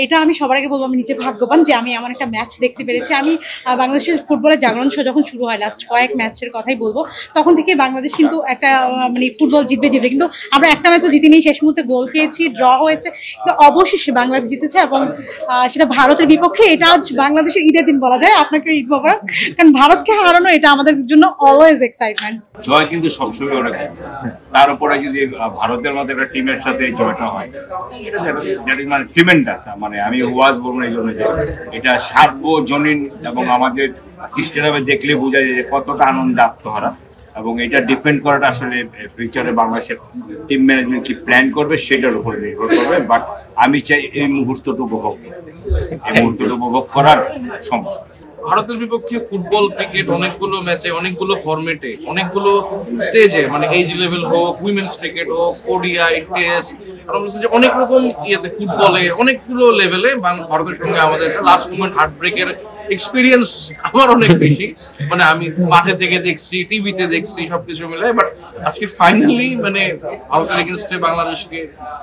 এটা আমি সবার আগে বলবো আমি নিজে ভাগ্যবান যে আমি এমন একটা ম্যাচ দেখতে পেরেছি। আমি বাংলাদেশের ফুটবলের জাগরণ শো যখন শুরু হয় লাস্ট কয়েক ম্যাচের কথাই বলবো, তখন থেকে বাংলাদেশ কিন্তু একটা মানে ফুটবল জিতবে জিতবে, কিন্তু আমরা একটা ম্যাচও জিতিনি। শেষ মুহূর্তে গোল খেয়েছি, ড্র হয়েছে, কিন্তু অবশেষে বাংলাদেশ জিতেছে এবং সেটা ভারতের বিপক্ষে। এটা আজ বাংলাদেশের ঈদের দিন বলা যায়। আপনাকে ঈদ মোবারক, কারণ ভারতকে হারানো এটা আমাদের জন্য অলওয়েজ এক্সাইটমেন্ট। জয় কিন্তু সবসময় অনেক, তার উপরে যদি ভারতের মধ্যে একটা টিমের সাথে জয়টা হয়, এটা মানে ট্রিমেন্ডাস। মানে আমি ওয়াজ বলবো এই জন্য যে এটা সার্বজনীন এবং আমাদের স্টেডিয়ামে দেখলে বোঝা যায় যে কতটা আনন্দ আত্মহারা, এবং এটা ডিপেন্ড করাটা আসলে ফিউচারে বাংলাদেশের টিম ম্যানেজমেন্ট কি প্ল্যান করবে সেটার উপরে নির্ভর করবে। বাট আমি চাই এই মুহূর্তটা উপভোগ করার সম্ভব। ভারতের বিপক্ষে ফুটবল ক্রিকেট অনেকগুলো ম্যাচে, অনেকগুলো ফরম্যাটে, অনেকগুলো স্টেজে, মানে এইজ লেভেল হোক, উইমেন্স ক্রিকেট হোক, ওডিআই টেস্ট, অনেক রকম ইয়েতে ফুটবলে অনেকগুলো লেভেলে ভারতের সঙ্গে আমাদের লাস্ট মোমেন্ট হার্ট ব্রেকের এক্সপিরিয়েন্স আমার অনেক বেশি। মানে আমি মাঠে থেকে দেখছি, টিভিতে দেখছি, সবকিছু মিলে। বাট আজকে ফাইনালি মানে ভারতের এগেনস্টে বাংলাদেশকে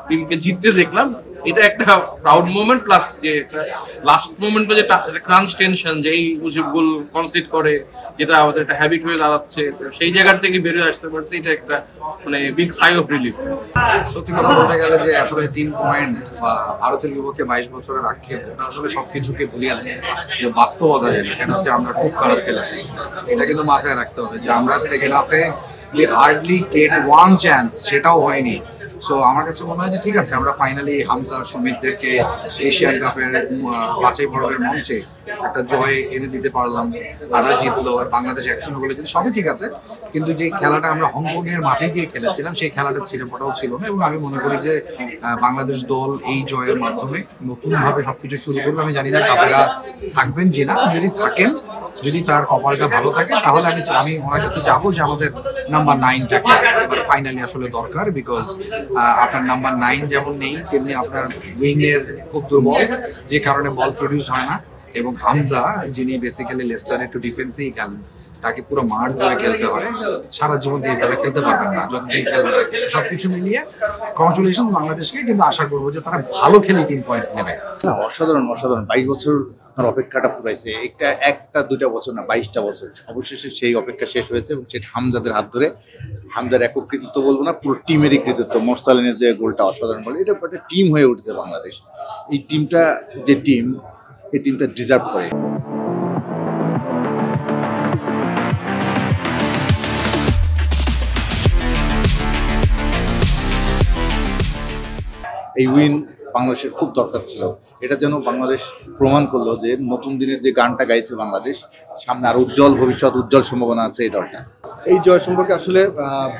টিমকে জিততে দেখলাম, এটা একটা প্রাউড মোমেন্ট। প্লাস যে একটা লাস্ট মোমেন্টে যে ক্রাঞ্চ টেনশন, যে এই মুজিব গোল কনসিড করে, যেটা আমাদের একটা হ্যাবিট হয়ে দাঁড়াচ্ছে, সেই জায়গার থেকে বেরিয়ে আসতে পারছে, এটা একটা মানে বিগ সাই অফ রিলিফ। সত্যি কথা বলতে গেলে যে আসলে 3 পয়েন্ট বা ভারতের বিপক্ষে 22 বছরের আক্ষেপ, ওটা আসলে সবকিছুকে ভুলিয়ে দেয়। যে বাস্তবতা যেটা, সেটা হচ্ছে আমরা খুব খারাপ খেলেছি। এটা কিন্তু মাথায় রাখতে হবে যে আমরা সেকেন্ড হাফে যে হার্ডলি গেট ওয়ান চান্স, সেটাও হয়নি। সো আমার কাছে মনে হয় যে ঠিক আছে, আমরা ফাইনালি হামজা সুমিতদেরকে এশিয়ান কাপের বাছাই পর্বের মঞ্চে একটা জয় এনে দিতে পারলাম। তারা জিতলো, বাংলাদেশ 1-0 গোলে জিতলো, সবই ঠিক আছে। কিন্তু যে খেলাটা আমরা হংকংয়ের মাঠে গিয়ে খেলেছিলাম, সেই খেলাটা ছিঁড়েফোঁটাও ছিল না। এবং আমি মনে করি যে বাংলাদেশ দল এই জয়ের মাধ্যমে নতুনভাবে সবকিছু শুরু করবে। আমি জানি না কাপেরা থাকবেন কিনা, যদি থাকেন, যদি তার কপালটা ভালো থাকে, তাহলে আমি ওনার কাছে যাবো যে আমাদের নাম্বার 9টাকে ফাইনালি আসলে দরকার। বিকজ আপনার নাম্বার 9 যেমন নেই, তেমনি আপনার উইং এর খুব দুর্বল, যে কারণে বল প্রডিউস হয় না। এবং হামজা, যিনি বেসিক্যালি লেস্টারে একটু ডিফেন্সেই খেলেন, তাকে পুরো মাঠ জুড়ে খেলতে হয়, সারা জীবন এইভাবে খেলতে পারবেন না যতদিন খেলবে। সবকিছু মিলিয়ে কংগ্রাচুলেশন বাংলাদেশকে, কিন্তু আশা করবো যে তারা ভালো খেলে 3 পয়েন্ট নেবে। অসাধারণ অসাধারণ 22 বছর অপেক্ষাটা পুরাইছে। একটা দুইটা বছর না, 22টা বছর। অবশেষে সেই অপেক্ষা শেষ হয়েছে, এবং সেটা হামজাদের হাত ধরে। হামজার একক কৃতিত্ব বলবো না, পুরো টিমেরই কৃতিত্ব। মোরসালিনের যে গোলটা অসাধারণ বলে, এটা একটা টিম হয়ে উঠেছে বাংলাদেশ। এই টিমটা এই টিমটা ডিজার্ভ করে। এই উইন বাংলাদেশের খুব দরকার ছিল। এটা যেন বাংলাদেশ প্রমাণ করলো যে নতুন দিনের যে গানটা গাইছে বাংলাদেশ, সামনে আরো উজ্জ্বল ভবিষ্যৎ, উজ্জ্বল সম্ভাবনা আছে এই দলটা। এই জয় সম্পর্কে আসলে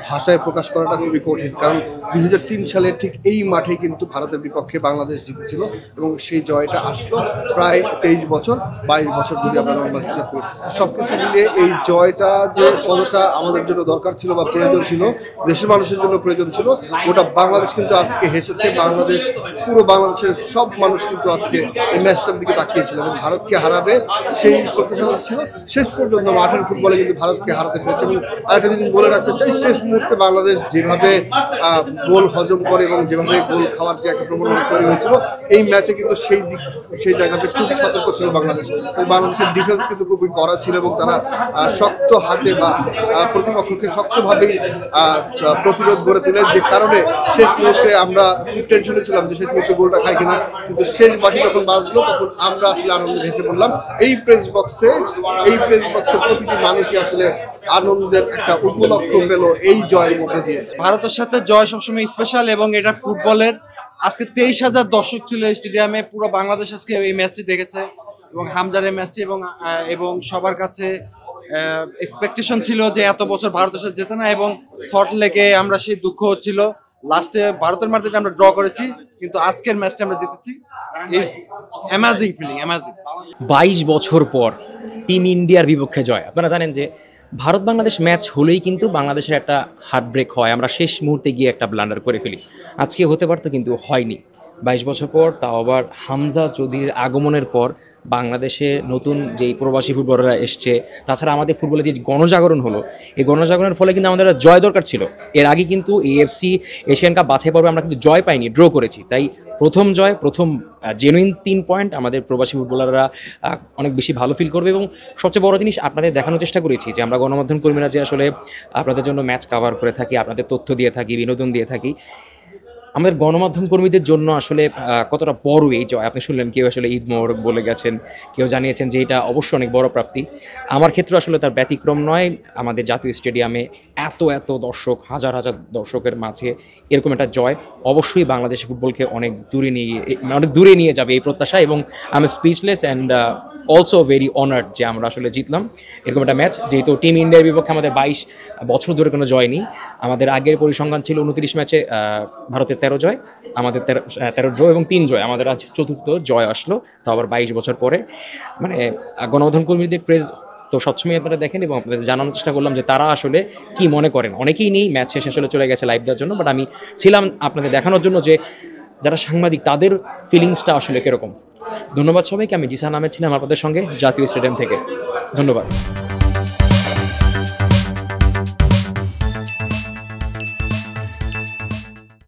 ভাষায় প্রকাশ করাটা খুবই কঠিন, কারণ 2003 সালে ঠিক এই মাঠে কিন্তু ভারতের বিপক্ষে বাংলাদেশ জিতেছিল, এবং সেই জয়টা আসলো প্রায় 23 বছর 22 বছর যদি আমরা নর্মাল হিসাব করি। সব কিছু মিলিয়ে এই জয়টা যে কতটা আমাদের জন্য দরকার ছিল বা প্রয়োজন ছিল, দেশের মানুষের জন্য প্রয়োজন ছিল, ওটা বাংলাদেশ কিন্তু আজকে হেসেছে। পুরো বাংলাদেশের সব মানুষ কিন্তু আজকে এই ম্যাচটার দিকে তাকিয়েছিল এবং ভারতকে হারাবে সেই প্রত্যাশা ছিল। শেষ পর্যন্ত মাঠের ফুটবলে কিন্তু ভারতকে হারাতে পেরেছে। এবং আরেকটা জিনিস বলে রাখতে চাই, শেষ মুহূর্তে বাংলাদেশ যেভাবে গোল হজম করে এবং যেভাবে গোল খাওয়ার যে একটা প্রবণতা তৈরি হয়েছিল, এই ম্যাচে কিন্তু সেই জায়গাতে খুবই সতর্ক ছিল বাংলাদেশ। এবং বাংলাদেশের ডিফেন্স কিন্তু খুবই কড়া ছিল, এবং তারা শক্ত হাতে বা প্রতিপক্ষকে শক্তভাবেই প্রতিরোধ গড়ে তুলে, যে কারণে শেষ মুহূর্তে আমরা খুব টেনশনে ছিলাম যে শেষ মুহূর্তে গোলটা খাই কিনা। কিন্তু শেষ বাকি যখন বাজলো, তখন আমরা আসলে আনন্দে ভেসে পড়লাম। এই প্রেস বক্সে প্রতিটি মানুষই আসলে আনন্দের একটা উপলক্ষ পেল এই জয়ের মধ্যে দিয়ে। ভারতের সাথে জয় সবসময় স্পেশাল, এবং এটা ফুটবলের। আজকে 23,000 দর্শক ছিল স্টেডিয়ামে। পুরো বাংলাদেশ আজকে এই ম্যাচটি দেখেছে, এবং হামজার এই ম্যাচটি, এবং সবার কাছে এক্সপেকটেশন ছিল যে এত বছর ভারতের সাথে জেতে না, এবং সল্ট লেকে আমরা সেই দুঃখ হচ্ছিল। লাস্টে ভারতের মাটিতে আমরা ড্র করেছি, কিন্তু আজকের ম্যাচটা আমরা জিতেছি। It's amazing feeling, amazing. 22 বছর পর টিম ইন্ডিয়ার বিপক্ষে জয়। আপনারা জানেন যে ভারত বাংলাদেশ ম্যাচ হলেই কিন্তু বাংলাদেশের একটা হার্ট ব্রেক হয়, আমরা শেষ মুহূর্তে গিয়ে একটা ব্লান্ডার করে ফেলি। আজকে হতে পারতো, কিন্তু হয়নি। 22 বছর পর, তাও আবার হামজা চৌধুরীর আগমনের পর বাংলাদেশে নতুন যেই প্রবাসী ফুটবলাররা এসছে, তাছাড়া আমাদের ফুটবলে যে গণজাগরণ হলো, এই গণজাগরণের ফলে কিন্তু আমাদের জয় দরকার ছিল। এর আগে কিন্তু এএফসি এশিয়ান কাপ বাছাই পর্বে আমরা কিন্তু জয় পাইনি, ড্র করেছি। তাই প্রথম জয়, প্রথম জেনুইন 3 পয়েন্ট আমাদের প্রবাসী ফুটবলাররা অনেক বেশি ভালো ফিল করবে। এবং সবচেয়ে বড় জিনিস আপনাদের দেখানোর চেষ্টা করেছি যে আমরা গণমাধ্যম কর্মীরা যে আসলে আপনাদের জন্য ম্যাচ কভার করে থাকি, আপনাদের তথ্য দিয়ে থাকি, বিনোদন দিয়ে থাকি। আমাদের গণমাধ্যম কর্মীদের জন্য আসলে কতটা বড় এই জয়। আপনি শুনলেন কেউ আসলে ঈদ মোবারক বলে গেছেন, কেউ জানিয়েছেন যে এটা অবশ্যই অনেক বড় প্রাপ্তি। আমার ক্ষেত্রে আসলে তার ব্যতিক্রম নয়। আমাদের জাতীয় স্টেডিয়ামে এত দর্শক, হাজার হাজার দর্শকের মাঝে এরকম একটা জয় অবশ্যই বাংলাদেশের ফুটবলকে অনেক দূরে নিয়ে যাবে এই প্রত্যাশা। এবং আমি speechless and also very honoured যে আমরা আসলে জিতলাম এরকম একটা ম্যাচ। যেহেতু টিম ইন্ডিয়ার বিপক্ষে আমাদের 22 বছর ধরে কোনো জয় নেই। আমাদের আগের পরিসংখ্যান ছিল 29 ম্যাচে ভারতের 13 জয়, আমাদের 13 ড্র এবং 3 জয়। আমাদের আজ 4th জয় আসলো, তো আবার 22 বছর পরে। মানে গণমাধ্যম কর্মীদের প্রেজ তো সবসময় আপনারা দেখেন, এবং আপনাদের জানানোর চেষ্টা করলাম যে তারা আসলে কি মনে করেন। অনেকেই নেই, ম্যাচ শেষ আসলে চলে গেছে লাইভ দেওয়ার জন্য, বাট আমি ছিলাম আপনাদের দেখানোর জন্য যে যারা সাংবাদিক তাদের ফিলিংসটা আসলে কীরকম। ধন্যবাদ সবাইকে। আমি জিসান আহমেদ ছিলাম আপনাদের সঙ্গে জাতীয় স্টেডিয়াম থেকে। ধন্যবাদ।